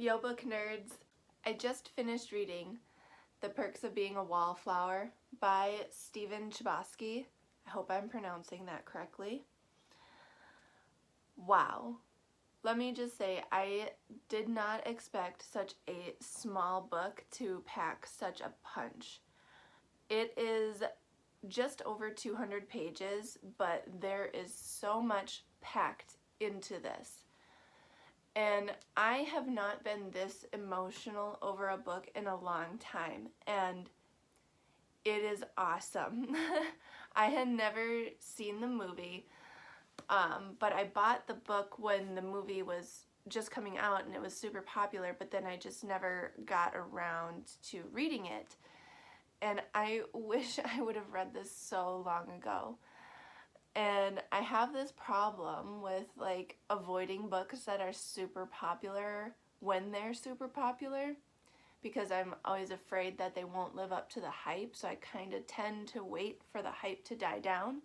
Yo book nerds, I just finished reading The Perks of Being a Wallflower by Chbosky. I hope I'm pronouncing that correctly. Wow. Let me just say, I did not expect such a small book to pack such a punch. It is just over 200 pages, but there is so much packed into this. And I have not been this emotional over a book in a long time, and it is awesome. I had never seen the movie, but I bought the book when the movie was just coming out and it was super popular, but then I just never got around to reading it. And I wish I would have read this so long ago. And I have this problem with like avoiding books that are super popular when they're super popular, because I'm always afraid that they won't live up to the hype, so I kind of tend to wait for the hype to die down.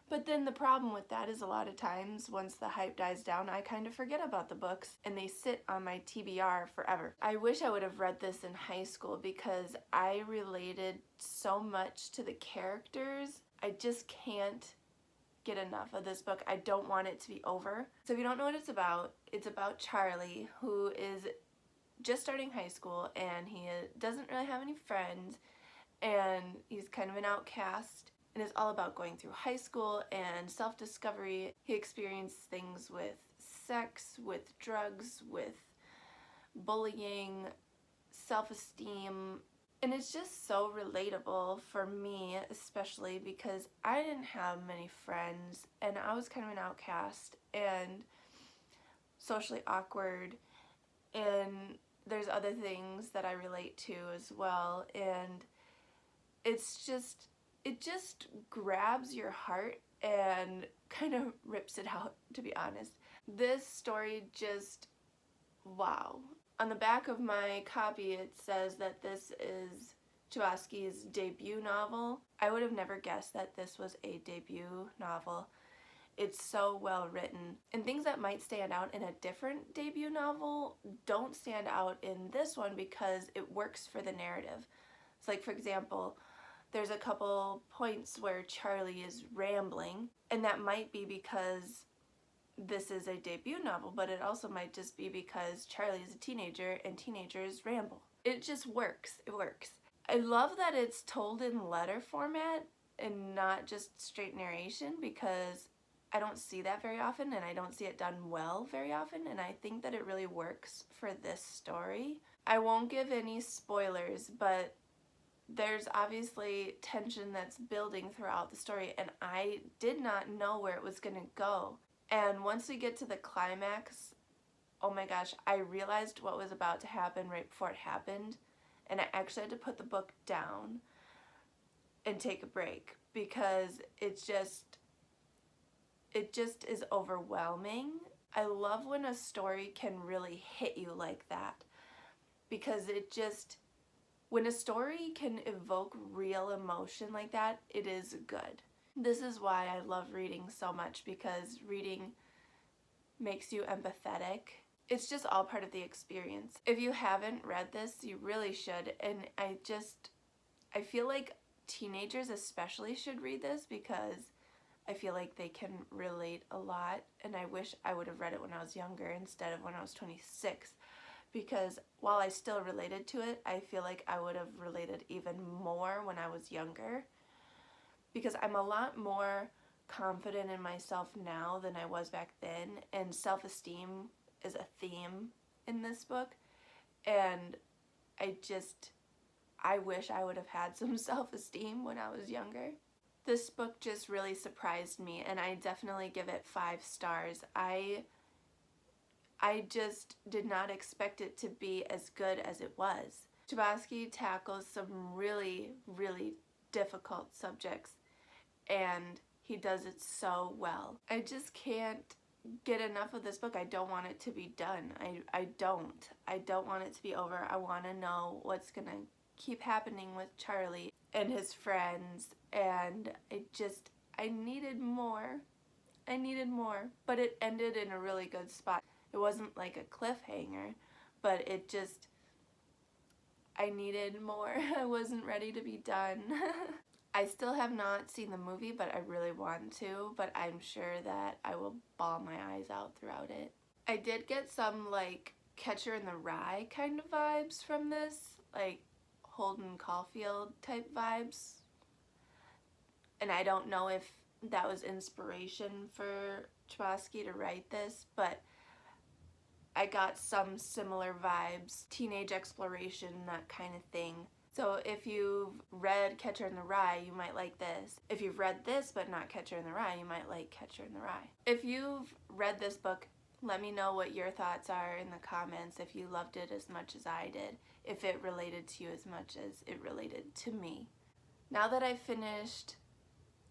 But then the problem with that is a lot of times once the hype dies down, I kind of forget about the books and they sit on my TBR forever. I wish I would have read this in high school because I related so much to the characters. I just can't get enough of this book. I don't want it to be over. So if you don't know what it's about Charlie, who is just starting high school and he doesn't really have any friends and he's kind of an outcast, and it's all about going through high school and self-discovery. He experienced things with sex, with drugs, with bullying, self-esteem, and it's just so relatable for me, especially because I didn't have many friends and I was kind of an outcast and socially awkward, and there's other things that I relate to as well, and it just grabs your heart and kind of rips it out, to be honest. This story just, wow. On the back of my copy it says that this is Chbosky's debut novel. I would have never guessed that this was a debut novel. It's so well written, and things that might stand out in a different debut novel don't stand out in this one because it works for the narrative. It's like, for example, there's a couple points where Charlie is rambling, and that might be because this is a debut novel, but it also might just be because Charlie is a teenager and teenagers ramble. It just works. It works. I love that it's told in letter format and not just straight narration, because I don't see that very often and I don't see it done well very often, and I think that it really works for this story. I won't give any spoilers, but there's obviously tension that's building throughout the story, and I did not know where it was going to go. And once we get to the climax, oh my gosh, I realized what was about to happen right before it happened, and I actually had to put the book down and take a break because it just is overwhelming. I love when a story can really hit you like that, because when a story can evoke real emotion like that, it is good. This is why I love reading so much, because reading makes you empathetic. It's just all part of the experience. If you haven't read this, you really should, and I feel like teenagers especially should read this because I feel like they can relate a lot, and I wish I would have read it when I was younger instead of when I was 26. Because while I still related to it, I feel like I would have related even more when I was younger, because I'm a lot more confident in myself now than I was back then, and self-esteem is a theme in this book, and I wish I would have had some self-esteem when I was younger. This book just really surprised me, and I definitely give it 5 stars. I just did not expect it to be as good as it was. Chbosky tackles some really, really difficult subjects, and he does it so well. I just can't get enough of this book. I don't want it to be done. I don't want it to be over. I want to know what's gonna keep happening with Charlie and his friends, and I needed more. I needed more, but it ended in a really good spot. It wasn't like a cliffhanger, but it just, I needed more. I wasn't ready to be done. I still have not seen the movie, but I really want to, but I'm sure that I will bawl my eyes out throughout it. I did get some like Catcher in the Rye kind of vibes from this, like Holden Caulfield type vibes. And I don't know if that was inspiration for Chbosky to write this, but I got some similar vibes, teenage exploration, that kind of thing. So if you've read Catcher in the Rye, you might like this. If you've read this but not Catcher in the Rye, you might like Catcher in the Rye. If you've read this book, let me know what your thoughts are in the comments, if you loved it as much as I did, if it related to you as much as it related to me. Now that I've finished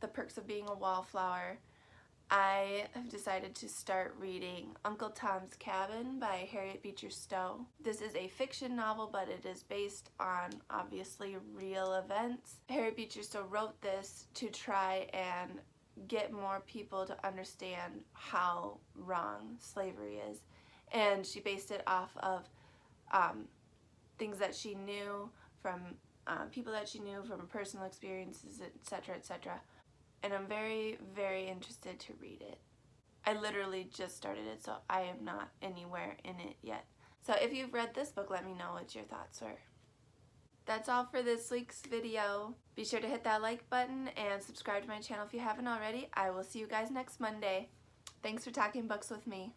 The Perks of Being a Wallflower, I have decided to start reading Uncle Tom's Cabin by Harriet Beecher Stowe. This is a fiction novel, but it is based on, obviously, real events. Harriet Beecher Stowe wrote this to try and get more people to understand how wrong slavery is. And she based it off of things that she knew from people that she knew from personal experiences, etc., etc. And I'm very, very interested to read it. I literally just started it, so I am not anywhere in it yet. So if you've read this book, let me know what your thoughts were. That's all for this week's video. Be sure to hit that like button and subscribe to my channel if you haven't already. I will see you guys next Monday. Thanks for talking books with me.